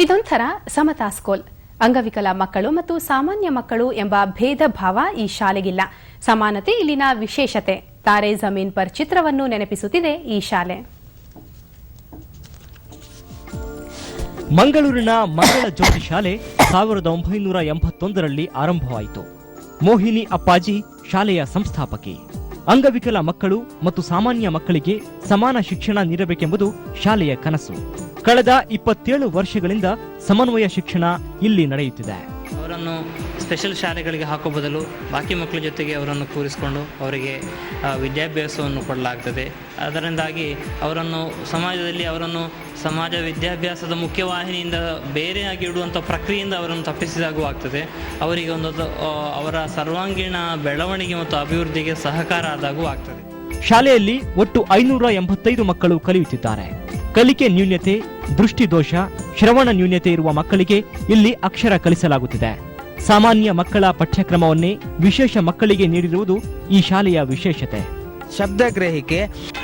ಇದೊಂಥರ ಸಮತಾ ಸ್ಕೂಲ್. ಅಂಗವಿಕಲ ಮಕ್ಕಳು ಮತ್ತು ಸಾಮಾನ್ಯ ಮಕ್ಕಳು ಎಂಬ ಭೇದ ಭಾವ ಈ ಶಾಲೆಗಿಲ್ಲ. ಸಮಾನತೆ ಇಲ್ಲಿನ ವಿಶೇಷತೆ. ತಾರೆ ಜಮೀನ್ ಪರ್ ಚಿತ್ರವನ್ನು ನೆನಪಿಸುತ್ತಿದೆ ಈ ಶಾಲೆ. ಮಂಗಳೂರಿನ ಮಂಗಳ ಜ್ಯೋತಿ ಶಾಲೆ 1981ರಲ್ಲಿ ಆರಂಭವಾಯಿತು. ಮೋಹಿನಿ ಅಪ್ಪಾಜಿ ಶಾಲೆಯ ಸಂಸ್ಥಾಪಕಿ. ಅಂಗವಿಕಲ ಮಕ್ಕಳು ಮತ್ತು ಸಾಮಾನ್ಯ ಮಕ್ಕಳಿಗೆ ಸಮಾನ ಶಿಕ್ಷಣ ನೀಡಬೇಕೆಂಬುದು ಶಾಲೆಯ ಕನಸು. ಕಳೆದ 27 ವರ್ಷಗಳಿಂದ ಸಮನ್ವಯ ಶಿಕ್ಷಣ ಇಲ್ಲಿ ನಡೆಯುತ್ತಿದೆ. ಅವರನ್ನು ಸ್ಪೆಷಲ್ ಶಾಲೆಗಳಿಗೆ ಹಾಕೋ ಬದಲು ಬಾಕಿ ಮಕ್ಕಳ ಜೊತೆಗೆ ಅವರನ್ನು ಕೂರಿಸಿಕೊಂಡು ಅವರಿಗೆ ವಿದ್ಯಾಭ್ಯಾಸವನ್ನು ಕೊಡಲಾಗ್ತದೆ. ಅದರಿಂದಾಗಿ ಅವರನ್ನು ಸಮಾಜ ವಿದ್ಯಾಭ್ಯಾಸದ ಮುಖ್ಯವಾಹಿನಿಯಿಂದ ಬೇರೆಯಾಗಿ ಇಡುವಂಥ ಪ್ರಕ್ರಿಯೆಯಿಂದ ಅವರನ್ನು ತಪ್ಪಿಸಿದಾಗೂ ಆಗ್ತದೆ. ಅವರಿಗೆ ಅವರ ಸರ್ವಾಂಗೀಣ ಬೆಳವಣಿಗೆ ಮತ್ತು ಅಭಿವೃದ್ಧಿಗೆ ಸಹಕಾರ ಆದಾಗೂ ಆಗ್ತದೆ. ಶಾಲೆಯಲ್ಲಿ ಒಟ್ಟು 585 ಮಕ್ಕಳು ಕಲಿಯುತ್ತಿದ್ದಾರೆ. ಕಲಿಕೆ ನ್ಯೂನ್ಯತೆ, ದೃಷ್ಟಿದೋಷ, ಶ್ರವಣ ನ್ಯೂನ್ಯತೆ ಇರುವ ಮಕ್ಕಳಿಗೆ ಇಲ್ಲಿ ಅಕ್ಷರ ಕಲಿಸಲಾಗುತ್ತಿದೆ. ಸಾಮಾನ್ಯ ಮಕ್ಕಳ ಪಠ್ಯಕ್ರಮವನ್ನೇ ವಿಶೇಷ ಮಕ್ಕಳಿಗೆ ನೀಡಿರುವುದು ಈ ಶಾಲೆಯ ವಿಶೇಷತೆ. ಶಬ್ದ ಗ್ರಹಿಕೆ,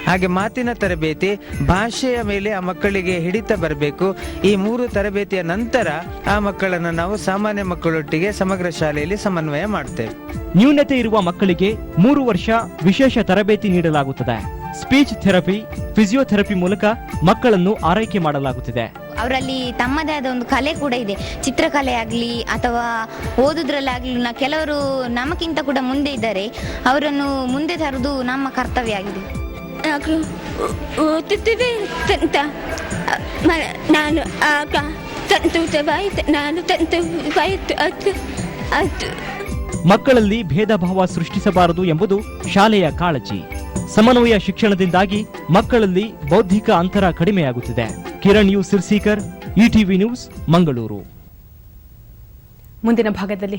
ಹಾಗೆ ಮಾತಿನ ತರಬೇತಿ, ಭಾಷೆಯ ಮೇಲೆ ಆ ಮಕ್ಕಳಿಗೆ ಹಿಡಿತ ಬರಬೇಕು. ಈ 3 ತರಬೇತಿಯ ನಂತರ ಆ ಮಕ್ಕಳನ್ನು ನಾವು ಸಾಮಾನ್ಯ ಮಕ್ಕಳೊಟ್ಟಿಗೆ ಸಮಗ್ರ ಶಾಲೆಯಲ್ಲಿ ಸಮನ್ವಯ ಮಾಡ್ತೇವೆ. ನ್ಯೂನತೆ ಇರುವ ಮಕ್ಕಳಿಗೆ 3 ವರ್ಷ ವಿಶೇಷ ತರಬೇತಿ ನೀಡಲಾಗುತ್ತದೆ. ಸ್ಪೀಚ್ ಥೆರಪಿ, ಫಿಸಿಯೋಥೆರಪಿ ಮೂಲಕ ಮಕ್ಕಳನ್ನು ಆರೈಕೆ ಮಾಡಲಾಗುತ್ತಿದೆ. ಅವರಲ್ಲಿ ತಮ್ಮದೇ ಆದ ಒಂದು ಕಲೆ ಕೂಡ ಇದೆ. ಚಿತ್ರಕಲೆ ಆಗಲಿ ಅಥವಾ ಓದುದ್ರಲ್ಲಾಗಲಿ ಕೆಲವರು ನಮಗಿಂತ ಕೂಡ ಮುಂದೆ ಇದ್ದಾರೆ. ಅವರನ್ನು ಮುಂದೆ ತರುವುದು ನಮ್ಮ ಕರ್ತವ್ಯ ಆಗಿದೆ. ಓದುತ್ತಿದೆ ಅಂತ ನಾನು ಆಗ ಸಂತೋಷವಾಯಿತು. ನಾನು ಸಂತೋಷವಾಯಿತು. ಅದು ಮಕ್ಕಳಲ್ಲಿ ಭೇದ ಭಾವ ಸೃಷ್ಟಿಸಬಾರದು ಎಂಬುದು ಶಾಲೆಯ ಕಾಳಜಿ. ಸಮನ್ವಯ ಶಿಕ್ಷಣದಿಂದಾಗಿ ಮಕ್ಕಳಲ್ಲಿ ಬೌದ್ಧಿಕ ಅಂತರ ಕಡಿಮೆಯಾಗುತ್ತಿದೆ. Kiran U Sirsikar, ETV news, Mangaluru. ಮುಂದಿನ ಭಾಗದಲ್ಲಿ